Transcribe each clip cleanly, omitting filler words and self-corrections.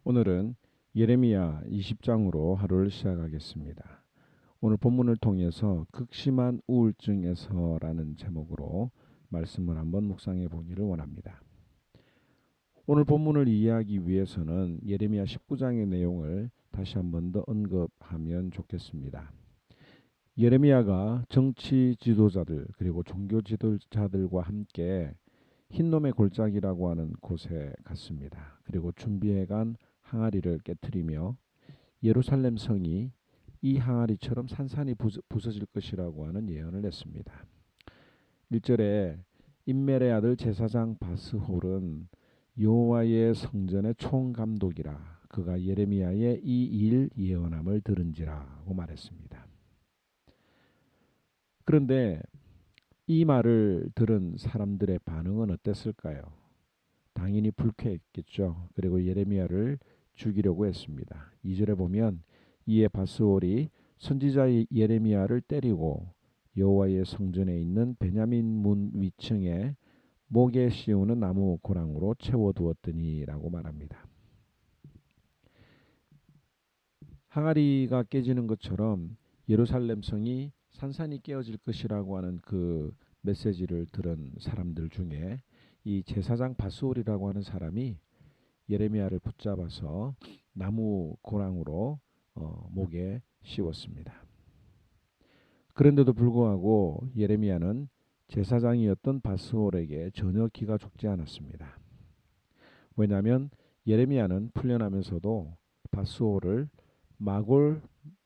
오늘은 예레미야 20장으로 하루를 시작하겠습니다. 오늘 본문을 통해서 극심한 우울증에서라는 제목으로 말씀을 한번 묵상해 보기를 원합니다. 오늘 본문을 이해하기 위해서는 예레미야 19장의 내용을 다시 한번 더 언급하면 좋겠습니다. 예레미야가 정치 지도자들 그리고 종교 지도자들과 함께 흰놈의 골짜기라고 하는 곳에 갔습니다. 그리고 준비해간 항아리를 깨뜨리며 예루살렘 성이 이 항아리처럼 산산이 부서질 것이라고 하는 예언을 했습니다. 1절에 임멜의 아들 제사장 바스홀은 여호와의 성전의 총감독이라 그가 예레미야의 이 일 예언함을 들은지라고 말했습니다. 그런데 이 말을 들은 사람들의 반응은 어땠을까요? 당연히 불쾌했겠죠. 그리고 예레미야를 죽이려고 했습니다. 2절에 보면 이에 바스올이 선지자 예레미야를 때리고 여호와의 성전에 있는 베냐민 문 위층에 목에 씌우는 나무 고랑으로 채워두었더니라고 말합니다. 항아리가 깨지는 것처럼 예루살렘 성이 산산이 깨어질 것이라고 하는 그 메시지를 들은 사람들 중에 이 제사장 바스올이라고 하는 사람이 예레미야를 붙잡아서 나무 고랑으로 목에 씌웠습니다. 그런데도 불구하고 예레미야는 제사장이었던 바스올에게 전혀 기가 죽지 않았습니다. 왜냐하면 예레미야는 풀려나면서도 바스올을 마골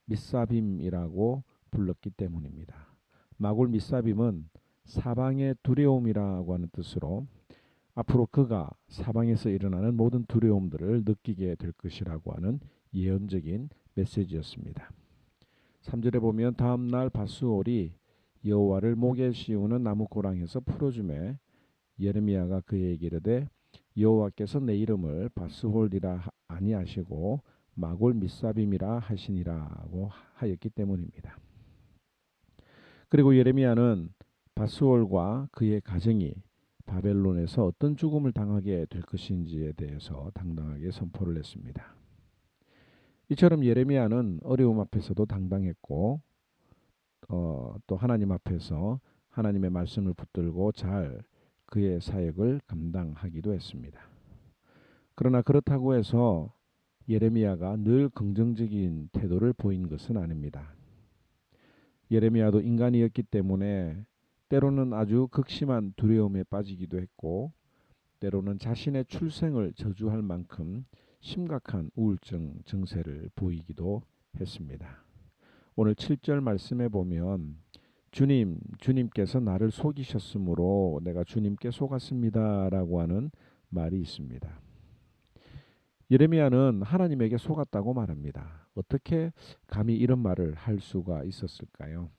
미사빔이라고 불렀기 때문입니다. 마골 미사빔은 사방의 두려움이라고 하는 뜻으로 앞으로 그가 사방에서 일어나는 모든 두려움들을 느끼게 될 것이라고 하는 예언적인 메시지였습니다. 3절에 보면 다음 날 바스올이 여호와를 목에 씌우는 나무 고랑에서 풀어주매 예레미야가 그에게 이르되 여호와께서 내 이름을 바스홀이라 아니하시고 마골 미사빔이라 하시니라고 하였기 때문입니다. 그리고 예레미야는 바스홀과 그의 가정이 바벨론에서 어떤 죽음을 당하게 될 것인지에 대해서 당당하게 선포를 했습니다. 이처럼 예레미야는 어려움 앞에서도 당당했고 또 하나님 앞에서 하나님의 말씀을 붙들고 잘 그의 사역을 감당하기도 했습니다. 그러나 그렇다고 해서 예레미야가 늘 긍정적인 태도를 보인 것은 아닙니다. 예레미야도 인간이었기 때문에 때로는 아주 극심한 두려움에 빠지기도 했고 때로는 자신의 출생을 저주할 만큼 심각한 우울증 증세를 보이기도 했습니다. 오늘 7절 말씀에 보면 주님께서 나를 속이셨으므로 내가 주님께 속았습니다라고 하는 말이 있습니다. 예레미야는 하나님에게 속았다고 말합니다. 어떻게 감히 이런 말을 할 수가 있었을까요?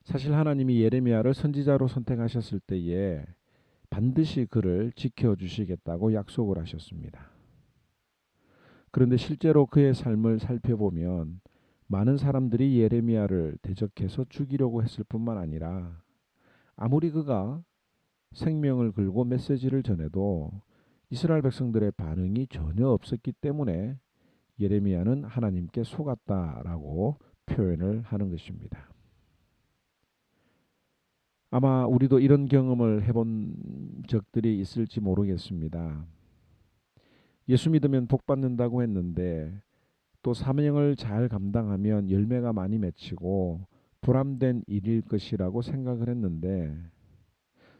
사실 하나님이 예레미야를 선지자로 선택하셨을 때에 반드시 그를 지켜주시겠다고 약속을 하셨습니다. 그런데 실제로 그의 삶을 살펴보면 많은 사람들이 예레미야를 대적해서 죽이려고 했을 뿐만 아니라 아무리 그가 생명을 걸고 메시지를 전해도 이스라엘 백성들의 반응이 전혀 없었기 때문에 예레미야는 하나님께 속았다라고 표현을 하는 것입니다. 아마 우리도 이런 경험을 해본 적들이 있을지 모르겠습니다. 예수 믿으면 복 받는다고 했는데 또 사명을 잘 감당하면 열매가 많이 맺히고 보람된 일일 것이라고 생각을 했는데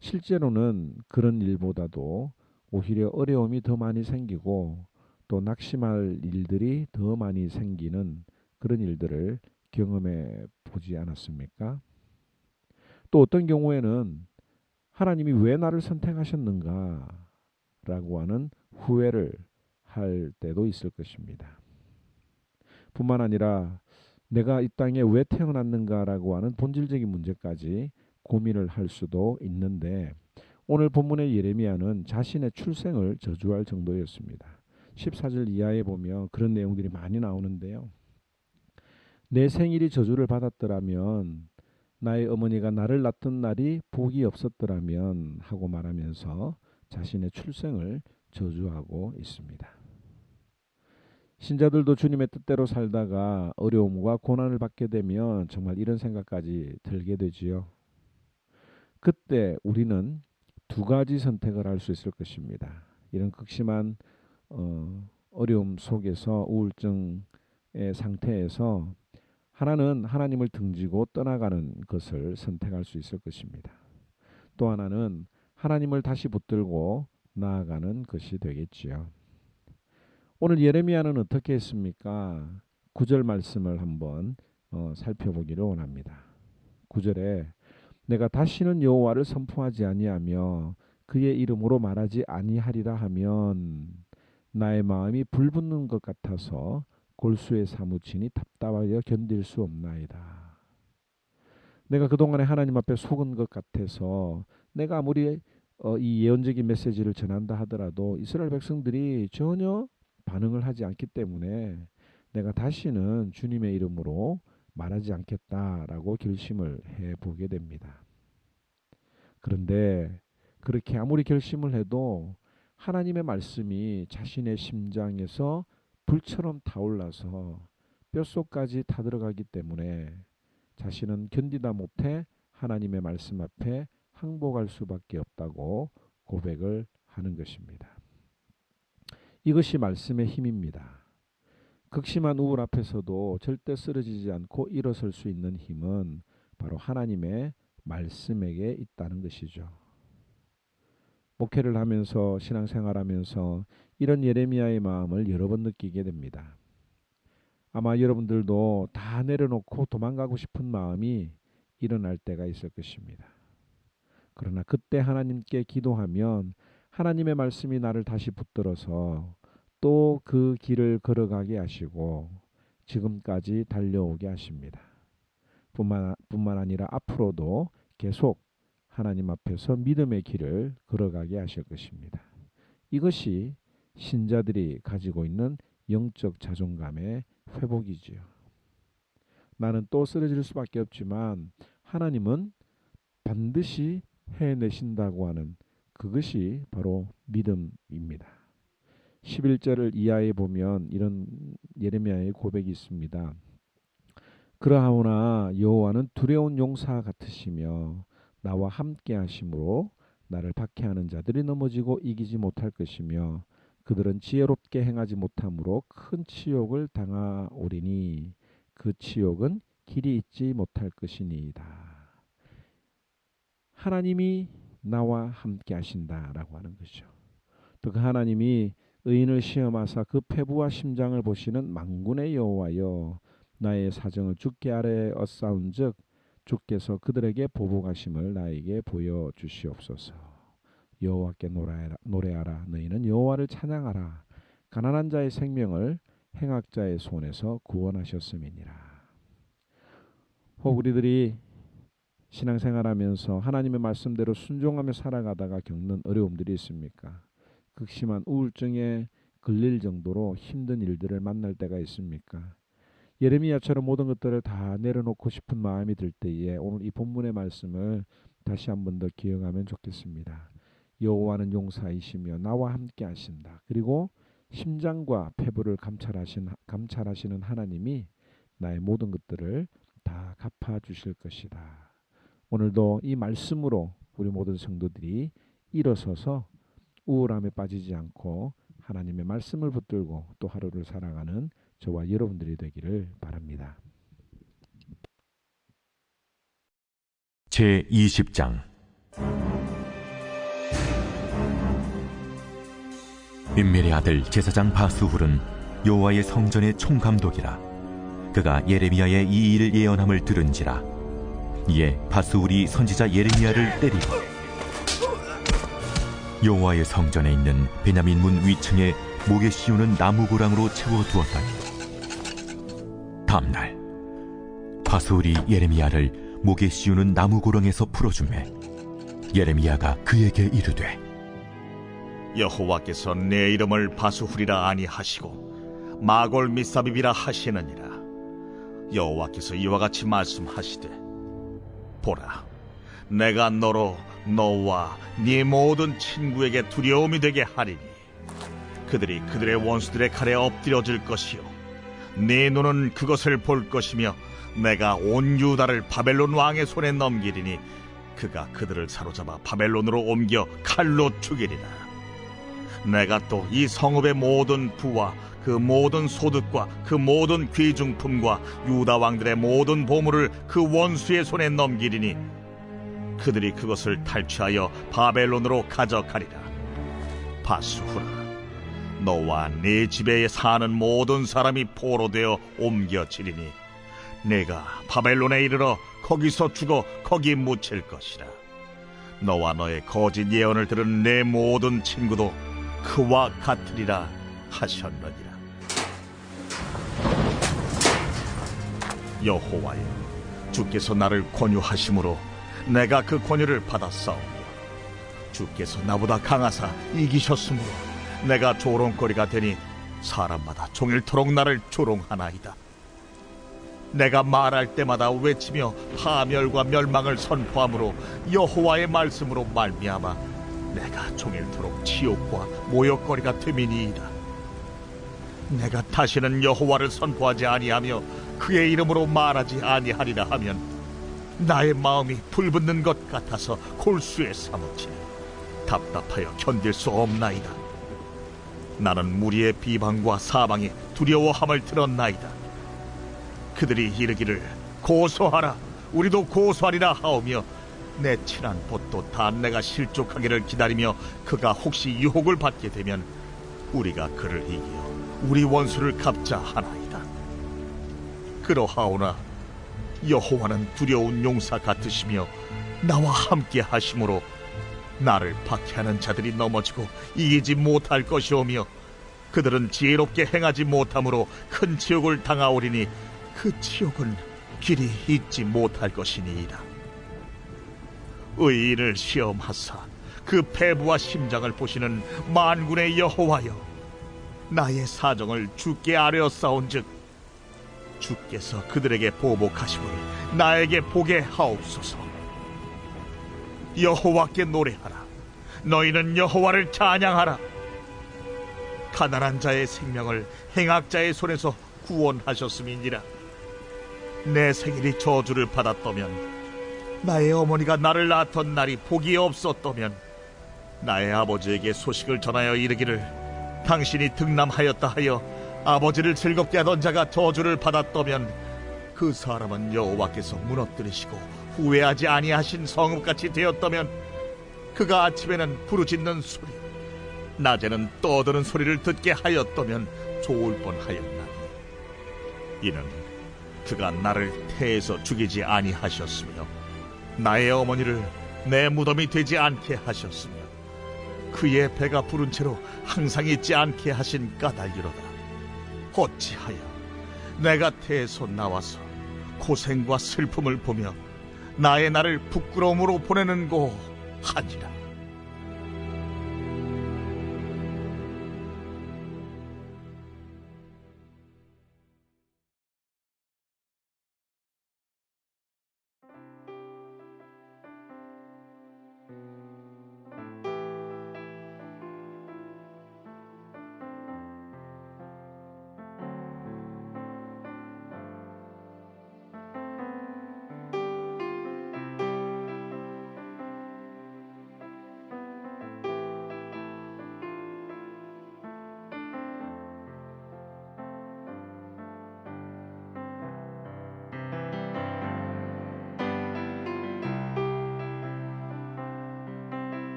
실제로는 그런 일보다도 오히려 어려움이 더 많이 생기고 또 낙심할 일들이 더 많이 생기는 그런 일들을 경험해 보지 않았습니까? 또 어떤 경우에는 하나님이 왜 나를 선택하셨는가 라고 하는 후회를 할 때도 있을 것입니다. 뿐만 아니라 내가 이 땅에 왜 태어났는가라고 하는 본질적인 문제까지 고민을 할 수도 있는데 오늘 본문의 예레미야는 자신의 출생을 저주할 정도였습니다. 14절 이하에 보면 그런 내용들이 많이 나오는데요. 내 생일이 저주를 받았더라면 나의 어머니가 나를 낳던 날이 복이 없었더라면 하고 말하면서 자신의 출생을 저주하고 있습니다. 신자들도 주님의 뜻대로 살다가 어려움과 고난을 받게 되면 정말 이런 생각까지 들게 되지요. 그때 우리는 두 가지 선택을 할 수 있을 것입니다. 이런 극심한 어려움 속에서 우울증의 상태에서 하나는 하나님을 등지고 떠나가는 것을 선택할 수 있을 것입니다. 또 하나는 하나님을 다시 붙들고 나아가는 것이 되겠지요. 오늘 예레미야는 어떻게 했습니까? 9절 말씀을 한번 살펴보기를 원합니다. 9절에 내가 다시는 여호와를 선포하지 아니하며 그의 이름으로 말하지 아니하리라 하면 나의 마음이 불붙는 것 같아서 골수에 사무치니 답답하여 견딜 수 없나이다. 내가 그동안에 하나님 앞에 속은 것 같아서 내가 아무리 이 예언적인 메시지를 전한다 하더라도 이스라엘 백성들이 전혀 반응을 하지 않기 때문에 내가 다시는 주님의 이름으로 말하지 않겠다라고 결심을 해보게 됩니다. 그런데 그렇게 아무리 결심을 해도 하나님의 말씀이 자신의 심장에서 불처럼 타올라서 뼛속까지 타들어가기 때문에 자신은 견디다 못해 하나님의 말씀 앞에 항복할 수밖에 없다고 고백을 하는 것입니다. 이것이 말씀의 힘입니다. 극심한 우울 앞에서도 절대 쓰러지지 않고 일어설 수 있는 힘은 바로 하나님의 말씀에게 있다는 것이죠. 목회를 하면서 신앙생활하면서 이런 예레미야의 마음을 여러 번 느끼게 됩니다. 아마 여러분들도 다 내려놓고 도망가고 싶은 마음이 일어날 때가 있을 것입니다. 그러나 그때 하나님께 기도하면 하나님의 말씀이 나를 다시 붙들어서 또 그 길을 걸어가게 하시고 지금까지 달려오게 하십니다. 뿐만 아니라 앞으로도 계속 하나님 앞에서 믿음의 길을 걸어가게 하실 것입니다. 이것이 신자들이 가지고 있는 영적 자존감의 회복이지요. 나는 또 쓰러질 수밖에 없지만 하나님은 반드시 해내신다고 하는 그것이 바로 믿음입니다. 11절을 이하에 보면 이런 예레미야의 고백이 있습니다. 그러하오나 여호와는 두려운 용사 같으시며 나와 함께 하심으로 나를 박해하는 자들이 넘어지고 이기지 못할 것이며 그들은 지혜롭게 행하지 못함으로 큰 치욕을 당하오리니 그 치욕은 길이 있지 못할 것이니이다. 하나님이 나와 함께 하신다라고 하는 것이죠. 또 그 하나님이 의인을 시험하사 그 패부와 심장을 보시는 만군의 여호와여 나의 사정을 주께 아래에 엇싸운즉 주께서 그들에게 보복하심을 나에게 보여주시옵소서. 여호와께 노래하라 너희는 여호와를 찬양하라 가난한 자의 생명을 행악자의 손에서 구원하셨음이니라. 혹 우리들이 신앙생활하면서 하나님의 말씀대로 순종하며 살아가다가 겪는 어려움들이 있습니까? 극심한 우울증에 걸릴 정도로 힘든 일들을 만날 때가 있습니까? 예레미야처럼 모든 것들을 다 내려놓고 싶은 마음이 들 때에 오늘 이 본문의 말씀을 다시 한 번 더 기억하면 좋겠습니다. 여호와는 용사이시며 나와 함께 하신다. 그리고 심장과 폐부를 감찰하시는 하나님이 나의 모든 것들을 다 갚아주실 것이다. 오늘도 이 말씀으로 우리 모든 성도들이 일어서서 우울함에 빠지지 않고 하나님의 말씀을 붙들고 또 하루를 살아가는 저와 여러분들이 되기를 바랍니다. 제20장 임멜의 아들 제사장 바스훌은 여호와의 성전의 총감독이라. 그가 예레미야의 이 일을 예언함을 들은지라. 이에 바스훌이 선지자 예레미야를 때리고 여호와의 성전에 있는 베냐민 문 위층에 목에 씌우는 나무 고랑으로 채워두었더니 다음날 바스훌이 예레미야를 목에 씌우는 나무 고랑에서 풀어주매 예레미야가 그에게 이르되 여호와께서 내 이름을 바스훌이라 아니하시고 마골 미사빕이라 하시느니라. 여호와께서 이와 같이 말씀하시되 보라 내가 너로 너와 네 모든 친구에게 두려움이 되게 하리니 그들이 그들의 원수들의 칼에 엎드려질 것이요 네 눈은 그것을 볼 것이며 내가 온 유다를 바벨론 왕의 손에 넘기리니 그가 그들을 사로잡아 바벨론으로 옮겨 칼로 죽이리라. 내가 또 이 성읍의 모든 부와 그 모든 소득과 그 모든 귀중품과 유다 왕들의 모든 보물을 그 원수의 손에 넘기리니 그들이 그것을 탈취하여 바벨론으로 가져가리라. 바수후라, 너와 네 집에 사는 모든 사람이 포로되어 옮겨지리니 내가 바벨론에 이르러 거기서 죽어 거기 묻힐 것이라. 너와 너의 거짓 예언을 들은 내 모든 친구도 그와 같으리라 하셨느니라. 여호와여, 주께서 나를 권유하심으로 내가 그 권유를 받았사오며 주께서 나보다 강하사 이기셨으므로 내가 조롱거리가 되니 사람마다 종일토록 나를 조롱하나이다. 내가 말할 때마다 외치며 파멸과 멸망을 선포함으로 여호와의 말씀으로 말미암아 내가 종일토록 치욕과 모욕거리가 됨이니이다. 내가 다시는 여호와를 선포하지 아니하며 그의 이름으로 말하지 아니하리라 하면 나의 마음이 불붙는 것 같아서 골수에 사무치 답답하여 견딜 수 없나이다. 나는 무리의 비방과 사방에 두려워함을 들었나이다. 그들이 이르기를 고소하라, 우리도 고소하리라 하오며 내 친한 봇도 다 내가 실족하기를 기다리며 그가 혹시 유혹을 받게 되면 우리가 그를 이기어 우리 원수를 갚자 하나이다. 그러하오나 여호와는 두려운 용사 같으시며 나와 함께 하심으로 나를 박해하는 자들이 넘어지고 이기지 못할 것이오며 그들은 지혜롭게 행하지 못함으로 큰 치욕을 당하오리니 그 치욕은 길이 잊지 못할 것이니이다. 의인을 시험하사 그 배부와 심장을 보시는 만군의 여호와여, 나의 사정을 주께 아뢰었사온즉 주께서 그들에게 보복하심을 나에게 보게 하옵소서. 여호와께 노래하라, 너희는 여호와를 찬양하라. 가난한 자의 생명을 행악자의 손에서 구원하셨음이니라. 내 생일이 저주를 받았다면, 나의 어머니가 나를 낳았던 날이 복이 없었다면, 나의 아버지에게 소식을 전하여 이르기를 당신이 등남하였다 하여 아버지를 즐겁게 하던 자가 저주를 받았다면, 그 사람은 여호와께서 무너뜨리시고 후회하지 아니하신 성읍같이 되었다면, 그가 아침에는 부르짖는 소리, 낮에는 떠드는 소리를 듣게 하였다면 좋을 뻔하였나니, 이는 그가 나를 태에서 죽이지 아니하셨으며 나의 어머니를 내 무덤이 되지 않게 하셨으며 그의 배가 부른 채로 항상 있지 않게 하신 까닭이로다. 어찌하여 내가 태에서 나와서 고생과 슬픔을 보며 나의 날을 부끄러움으로 보내는고 하니라.